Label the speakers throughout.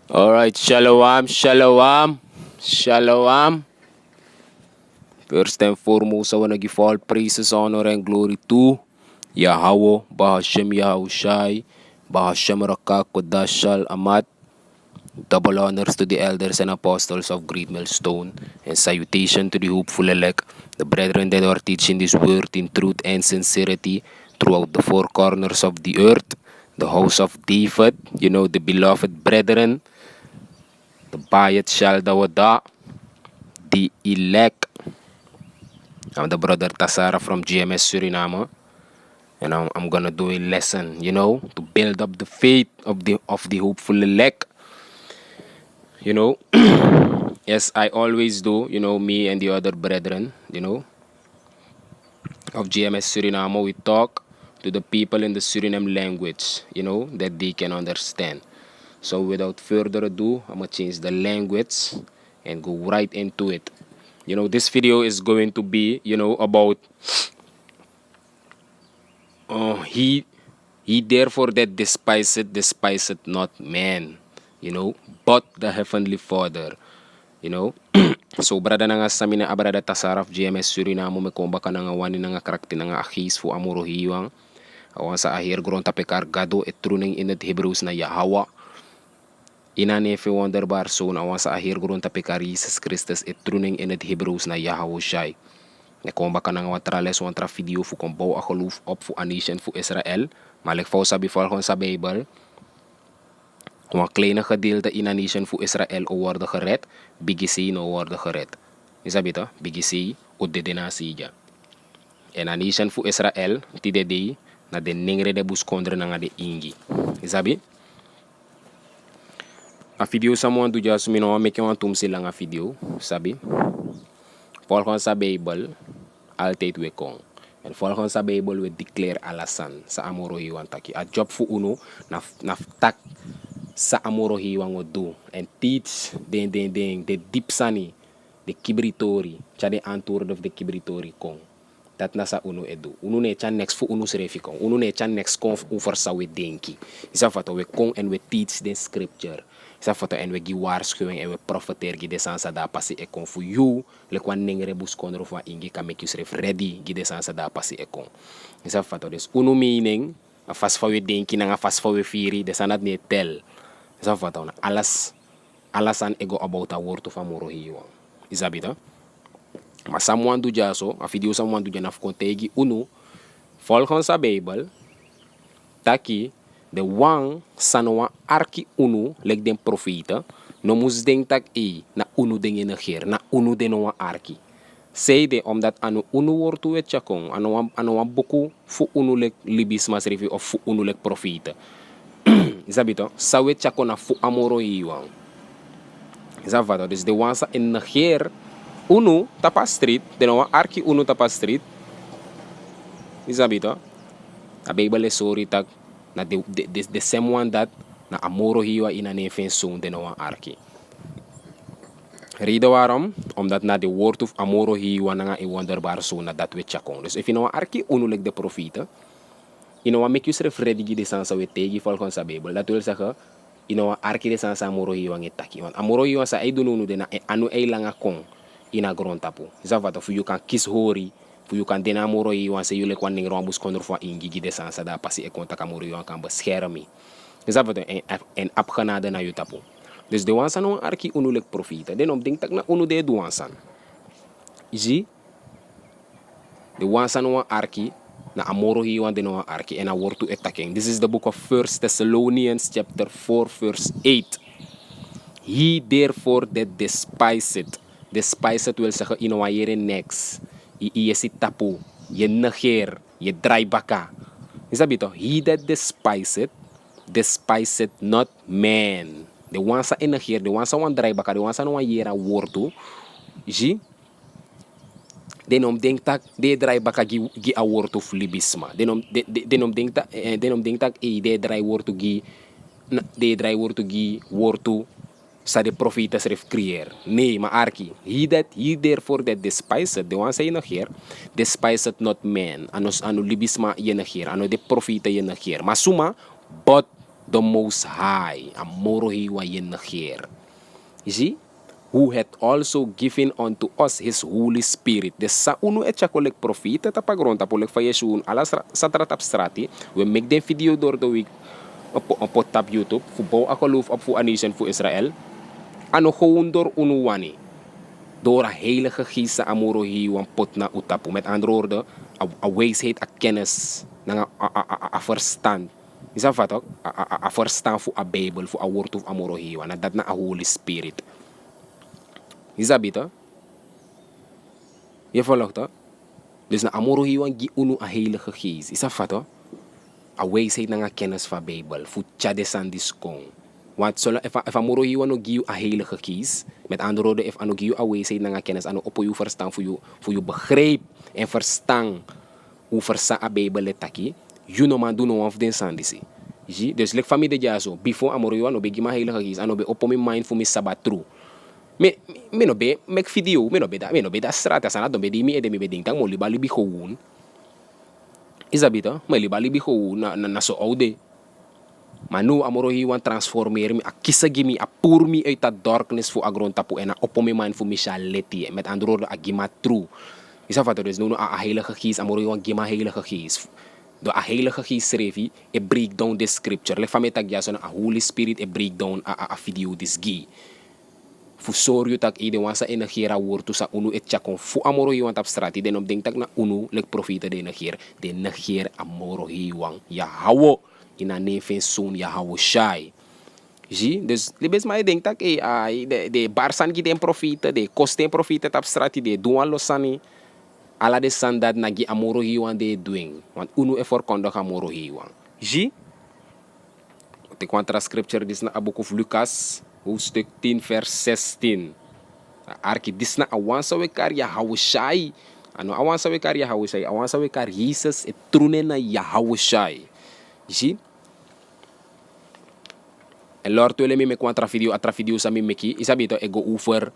Speaker 1: Alright, shalom, shalom, shalom. First and foremost, I want to give all praises, honor, and glory to Yahweh, Bahashem Yahushai, Bahashem Rakak, Kodashal, Amat. Double honors to the elders and apostles of Great Millstone, and salutation to the hopeful elect, the brethren that are teaching this word in truth and sincerity throughout the four corners of the earth, the house of David, the beloved brethren, the Bayat Shaldawada, the elect. I'm the brother Tasara from GMS Suriname, and I'm gonna do a lesson, to build up the faith of the hopeful elect, you know. Yes, I always do, me and the other brethren, of GMS Suriname, we talk to the people in the Suriname language, that they can understand. So without further ado, I'm gonna change the language and go right into it. This video is going to be, about he therefore that despiseth not man, but the heavenly Father, you know. So brada na nga sa mina abrada tasaraf GMS Suriname me komba ka na nga wani na nga karakter na nga akis fu amuro hiwang awan sa ahir gron tapekar gado et truning in the Hebrews na Yahawa ina nefe wonderbar so na awan sa ahir gron tapekar Jesus Christus et truning in the Hebrews na Yahawa Shai ne komba ka na nga watrales wantra video fu kombo akoluf op fu a nation fu Israel malek fau sabi volgens sa Bible. Een kleine gedeelte in een nation voor Israël worden gered, bigisi no worden gered. Is dat beter? Bigisi o de denasija. En een nation voor Israël, tidede, na de ningre de buskondre na de ingi. Is dat beter? A video samuan tu jas mino make wan tum silang a video, sabi? Volgens sa Bible, altijd we kong. En volgens sa Bible we declare alasan sa amoro hiwan taki. A job fu uno na tak sa amoro hiwan do and teach den de deep sani de kibritori cha de antwoord of de kibritori kong dat nasa uno edu uno ne chan next fu uno serefi kong uno ne chan next kong over sa we denki isa fato we kong and we teach the scripture isa fato en we gi waarschuwing en we profeteer gi de sansa da pasi e kong fu you le kwan ningre bus kondro fa ingi ka make you seref ready gi de sansa da pasi e kong isa fato des uno meaning a fast fa we denki na nga fast fa we firi de sanat ne tel. Is dat wat alles aan ego about a woord of amoro hiwa. Is dat beter? Maar someone do jaso, a video someone do janaf kontegi uno, volgens sa Bible, taki de wang sanwa arki uno leg den profeta, no mus denk tak na uno den in neger, na uno den no arki. Say de omdat anu uno woord tu et chakong, anu boku fu uno leg libis mas revi of fu uno leg profeta. Isabito, sawe chako na fu amoro iwang. Isabito, dus de wansa in neger uno tapa street, de no arki uno tapa street. Isabito, a Bible sorry tak na de same one that na amoro hiwa ina nefen sung de no arki. Reden waarom? Omdat na de woord of amoro hiwa na nga i wonderbaar so na dat we chakong. Dus if you know arki uno like de profita, make you seref ready gi de sansa we tegi volgens sa Bible. Dat wil zeggen, arki de sansa amoro hiwang itaki. Want amoro hiwang sa ay dununu de na anu ay langa kong ina grond tapu. Isa vato, fu you kan kiss hori, fu you kan den amoro hiwang sa yule kwan ning rombus kondor fa ingi gi de sansa da pasi e kontak amoro hiwang kan beschermi. Isa vato, en apganade na yu tapu. Dus de wansan no arki unulik profita. Den om ding tak na unu de duwansan. Iji? De wansan no arki na amoro hiwan de no arki en a wortu etaking. This is the book of 1 Thessalonians chapter 4 verse 8. He therefore that despised wil zeggen inawayere next. Iye si tapu, ye neger, ye dry baka. Is dat bito? He that despised not man. De wansa in neger, de wansa wan dry baka, de wansa no wan yera wortu. Ji? Denom denk tak de dry baka gi a wortu flibisma. Denom denk tak de dry wortu gi wortu sa de profita serif creëer. Nee, maar arki. He therefore that despised, de one say here, despised not man. Anu libisma ye here, anu de profita ye here. Maar suma, but the Most High, amorohiwa yen negeer. You see? Who had also given unto us his Holy Spirit. Dus sa uno etja kolek profita tapagron tapolek fa Yesu ala sa tratap strati. We make den video door the week op tap YouTube. Fu bouw akoloof op fu a nation fu Israël. Ano gewoon door uno wani. Door a heilige geest sa amorohiwan pot na utapu. Met andere woorden, a wijsheid, a kennis, a verstand. Is dat wat ook? A verstand voor a Bijbel, voor a woord of amorohiwan. En dat na a Holy Spirit. Is dat beter? Je volgt dat? Dus na amorohiwan gi unu a heilige geest. Is dat wat ook? A wijsheid na a kennis van Bijbel. Voor tjadesan diskong. Want if amorohiwan no giu a heilige geest, met andere woorden, if ano giu a wijsheid na kennis, ano op je verstaan, voor je begrijp en verstaan hoe versta a Bijbel letaki, you no man do no of den sandisi. Dus like familie de jaso, before amorohiwan no be gi ma heilige geest, ano be op mijn mind voor me sabat true. Me no be make video, me no be da strata sana do be di mi e de mi be ding tang mo libali bi gewoon. Isabita, me libali bi gewoon na so oude. Maar nu amorohiwan transformeer me, a kisa gimi, a pour me uit dat darkness voor agron tapu en a oppo me man voor Michel Letty. Met andere woorden, a gima true. Is dat wat er is? Nu a heilige geest, amorohiwan gima heilige geest. Door a heilige geest schreef hij, a breakdown the scripture. Lek van mij tak jason, a Holy Spirit, a breakdown a video this gi. Fu sorry tak ide wansa enagera woord sa unu et chakon fu amorohiwan tap strati den op denk tak na unu lek profita de neger. De neger amorohiwan ya hawo. Ina neven zoon ya hou shy. Zie, dus libes mij denkt dat de barsan ki den profita, de kosten profita tap strati, de duan losani, ala de sandat nagi amorohiwan de doing. Want unu e voorkondig amorohiwan. Zie, de contra scripture dis na book of Lucas, hoofdstuk 10 vers 16. Arki dis na awansa wekar ya hou shy. Ano awansa wekar ya hou shy, awansa wekar Jesus e trune na ya hou shy. Zie? En Lord wil me contra video sa mi meki. Isabito ego over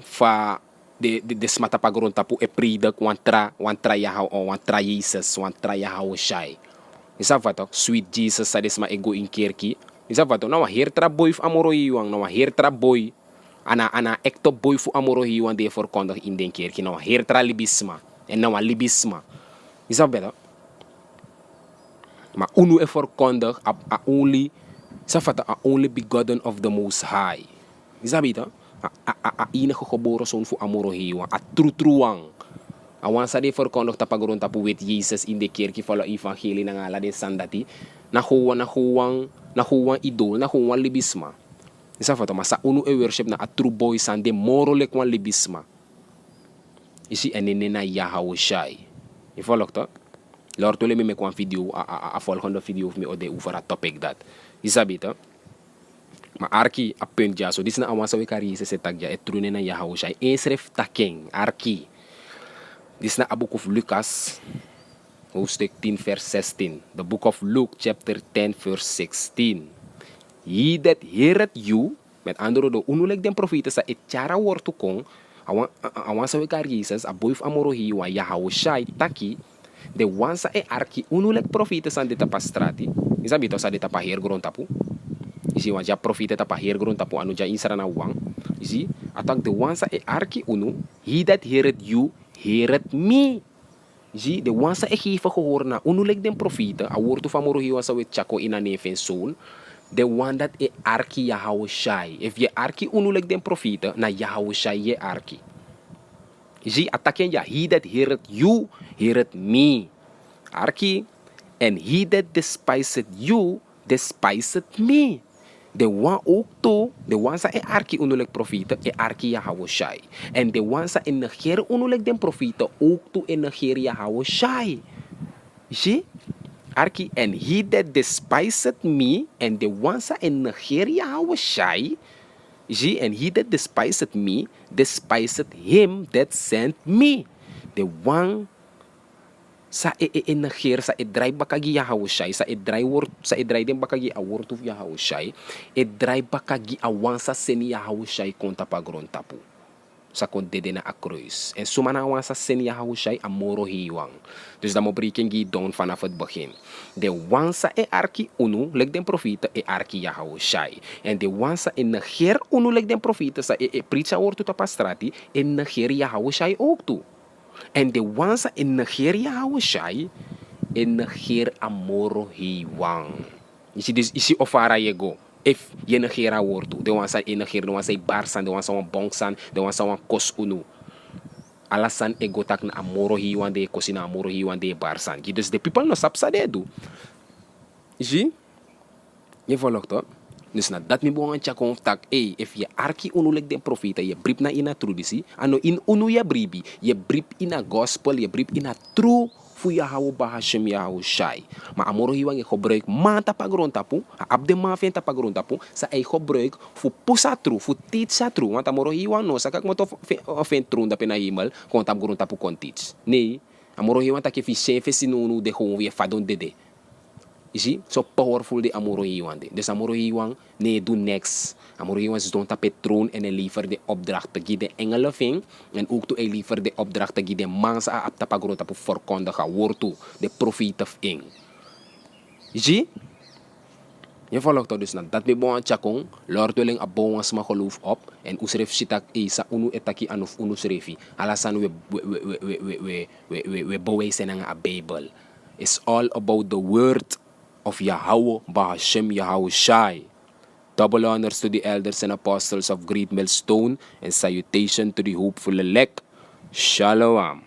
Speaker 1: fa de smata pagron tapu e prida wantra ya o wantra Jesus wantra ya hau shy. Isabato sweet Jesus sa desma ego in kerki. Isabato na wa her tra boy amorohiwan na wa her tra boy ana ekto boy fu amorohiwan de for kondag in den kerki na wa her tra libisma en na wa libisma. Isabato maar unu e voorkondig a only begotten of the Most High. Isabita? A enige geboren zoon voor amorohiwan. A truang. A wansa de voorkondig tapagron tapu wet Jesus in de kerk follow evangelie na ngala de sandati. Na huwan idol, na huwan libisma. Isabita? Masa unu e worship na a true boy san de morolek wan libisma. Isi enene na Yahweh Shai. Je volgt dat? Lord wil me make one video, a volgende video of me ode over a topic dat. Isabita. Maar arki a punt ja, so dis na awansa we kari se tagja et trune na Yahweh Shai. Esref taking arki. Dis na a book of Lucas, hoofdstuk 10 vers 16. The book of Luke chapter 10 verse 16. He that heareth you, met andere woorden, unulik den profeten sa etjara wortu kong, awansa we kari Jesus, a boy of amorohi wa Yahweh Shai taki. De wansa e arki unulek profita san de tapa strati. Isabito sa de tapa her gron tapu. Isi wan ja profita tapa her gron tapu anu ja insara na wang. Isi atak de wansa e arki unu. He that heareth you, heareth me. Isi de wansa e gefa gehoor na unulek den profita. A woord van morohi wansa we chako ina neven zoon. De one that e arki Yahweh Shai. If je arki unulek den profita na Yahweh Shai ye arki. Zie ataken ja, he that heareth you, heareth me. Arki, and he that despiseth you, despiseth me. De one ook to, de one sa e arki unulik profita, e arki Yahweh Shai. En de one sa e neger unulik den profita, ook to e neger Yahweh Shai. Zie? Arki, and he that despiseth me, and de one sa e neger Yahweh Shai, zie, and he that despiseth me, despiseth him that sent me. The one sa neger sa dry bakagi Yahweh Shai, sa dry den bakagi a word of Yahweh Shai, dry bakagi a wan sa seni Yahweh Shai konta pagron tapu. sa kon dede na a kruis. En sumana wan sa sen Yahweh Shai a moro hiwang. Dus dan mo breken gi down vanaf het begin. De wansa e arki unu, lek den profita e arki Yahweh Shai. En de wansa e neger unu, lek den profita sa e preacha woord tot pastrati, e neger Yahweh Shai ook toe. En de wansa e neger Yahweh Shai, e neger a moro hiwang. Dus isi ofara je go. If je negera woord toe, de wansa e neger, de wansa e barsan, de wansa wan bongsan, de wansa wan kos unu. Alasan e gotak na amoro hiwan de kosi na amoro hiwan de barsan. Dus de people no sapsa de do. Zie? Je volgt toch? Dus na dat mi bon check on tak if je arki unulik den profita je brip na ina tradisi ano in unu ya bribi je brip ina gospel je brip ina true fu ya hawo bahashem ya hawo shai ma amoro hiwan je gebruik mata pagron tapu abde ma venta pagron tapu sa ei gebruik fu pusa true fu teach true want amoro hiwan no sa kak mo to vent true da pena himal kon tap gron tapu kon teach nee amoro hiwan tak fi chefe sinunu de gewoon weer fadon dede. You see? So powerful de amoro hiwan de. Dus amoro hiwan nee do next. Amoro hiwan is don't tapet troon en liever de opdracht te de engelen ving. En ook toe liever de opdracht te de mans a apta pagrota pu verkondigen woord toe. De profeet of ing. You see? Je volgt toch dus na dat we bon chakong. Lord willing a bon asma geloof op. En usref sitak isa unu etaki anuf unu srefi. Alasan we bewijzen aan a Bijbel. It's all about the word of Yahweh Bahashem Yahweh Shai. Double honors to the elders and apostles of Great Millstone and salutation to the hopeful elect. Shalom.